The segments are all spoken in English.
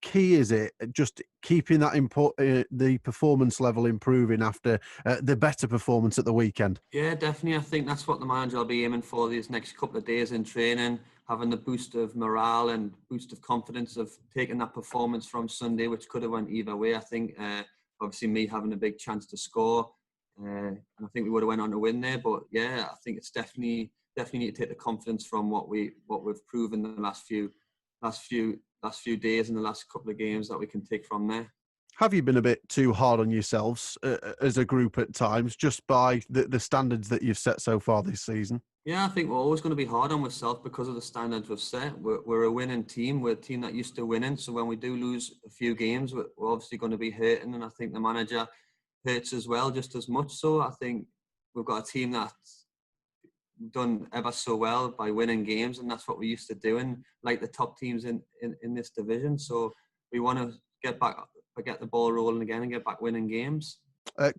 key is it just keeping that the performance level improving after the better performance at the weekend? Yeah, definitely. I think that's what the manager will be aiming for these next couple of days in training, having the boost of morale and boost of confidence of taking that performance from Sunday, which could have went either way. I think obviously me having a big chance to score, and I think we would have went on to win there. But yeah, I think it's definitely need to take the confidence from what we've proven the last few days and the last couple of games that we can take from there. Have you been a bit too hard on yourselves as a group at times, just by the standards that you've set so far this season? Yeah, I think we're always going to be hard on ourselves because of the standards we've set. We're a winning team. We're a team that used to winning. So when we do lose a few games, we're obviously going to be hurting. And I think the manager hurts as well, just as much. So I think we've got a team that's done ever so well by winning games. And that's what we used to do, and like the top teams in this division. So we want to get the ball rolling again and get back winning games.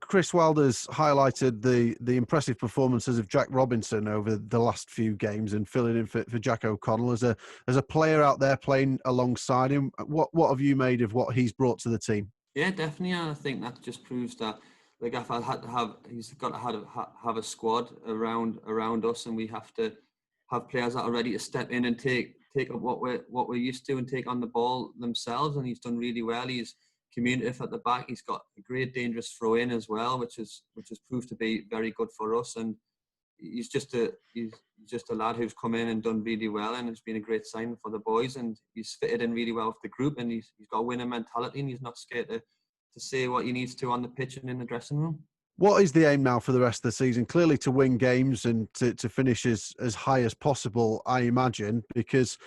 Chris Wilder's highlighted the impressive performances of Jack Robinson over the last few games and filling in for Jack O'Connell as a player out there playing alongside him. What have you made of what he's brought to the team? Yeah, definitely. And I think that just proves that he's got to have a squad around us, and we have to have players that are ready to step in and take up what we're used to and take on the ball themselves. And he's done really well. He's communicative at the back. He's got a great dangerous throw in as well, which has proved to be very good for us. And he's just a lad who's come in and done really well, and it's been a great sign for the boys. And he's fitted in really well with the group, and he's got a winning mentality, and he's not scared to say what he needs to on the pitch and in the dressing room. What is the aim now for the rest of the season? Clearly to win games and to finish as high as possible, I imagine, because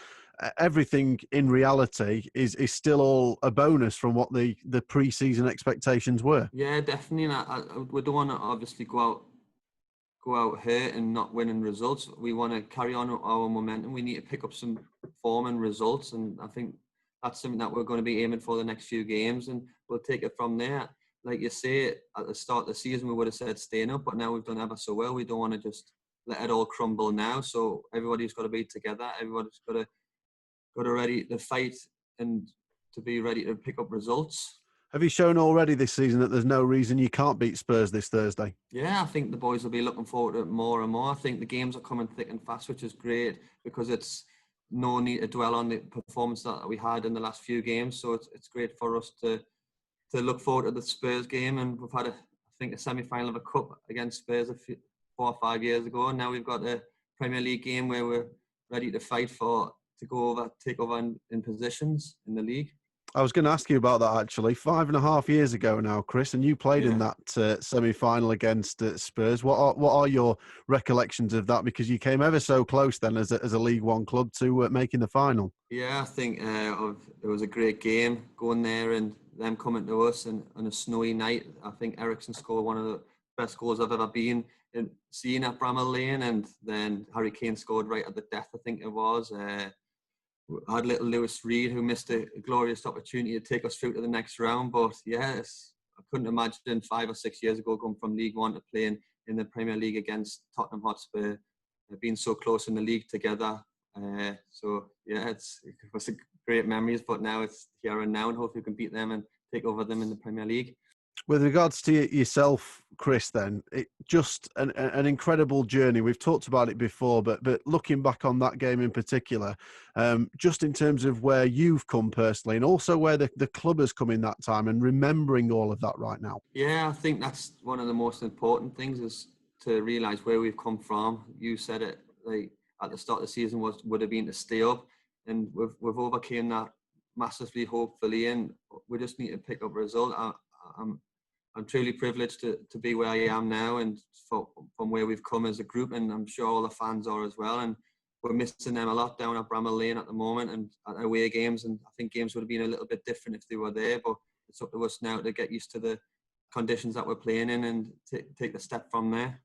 everything in reality is still all a bonus from what the pre-season expectations were. Yeah, definitely. And we don't want to obviously go out hurt and not winning results. We want to carry on our momentum. We need to pick up some form and results, and I think that's something that we're going to be aiming for the next few games, and we'll take it from there. Like you say, at the start of the season, we would have said staying up, but now we've done ever so well. We don't want to just let it all crumble now. So everybody's got to be together. Everybody's got to ready to fight and to be ready to pick up results. Have you shown already this season that there's no reason you can't beat Spurs this Thursday? Yeah, I think the boys will be looking forward to it more and more. I think the games are coming thick and fast, which is great because it's no need to dwell on the performance that we had in the last few games. So it's great for us to look forward to the Spurs game. And we've had a semi-final of a cup against Spurs 4 or 5 years ago. And now we've got a Premier League game where we're ready to fight to take over in positions in the league. I was going to ask you about that actually. 5.5 years ago now, Chris, and you played in that semi-final against Spurs. What are your recollections of that? Because you came ever so close then as a League One club to making the final. Yeah, I think it was a great game going there and them coming to us on a snowy night. I think Ericsson scored one of the best goals I've ever seen at Bramall Lane, and then Harry Kane scored right at the death, I think it was. I had little Lewis Reed who missed a glorious opportunity to take us through to the next round. But yes, I couldn't imagine 5 or 6 years ago going from League One to playing in the Premier League against Tottenham Hotspur, being so close in the league together. So yeah, it was great memories. But now it's here and now, and hopefully we can beat them and take over them in the Premier League. With regards to yourself, Chris, then, it just an incredible journey. We've talked about it before, but looking back on that game in particular, just in terms of where you've come personally and also where the club has come in that time and remembering all of that right now. Yeah, I think that's one of the most important things is to realise where we've come from. You said it, like at the start of the season would have been to stay up, and we've overcame that massively, hopefully, and we just need to pick up a result. I'm truly privileged to be where I am now and from where we've come as a group, and I'm sure all the fans are as well. And we're missing them a lot down at Bramall Lane at the moment and at away games, and I think games would have been a little bit different if they were there, but it's up to us now to get used to the conditions that we're playing in and take the step from there.